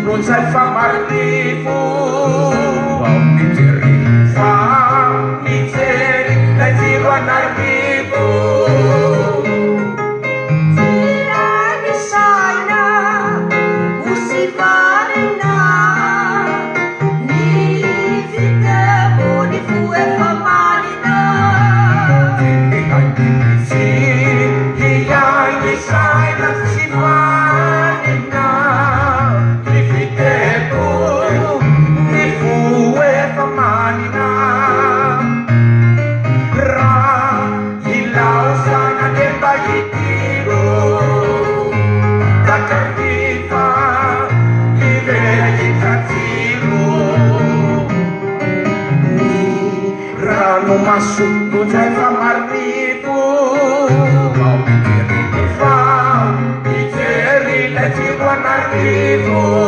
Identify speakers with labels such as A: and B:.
A: Non sai fa arrivo, fa miseria, dai giro all'arrivo.
B: Tira di saina, usi farina, ni vite buoni fu e fa malina.
A: Sì, chi hai di saina si fa. Masuk non sai fa marripo, fa, i ceri le ci buon arrivo.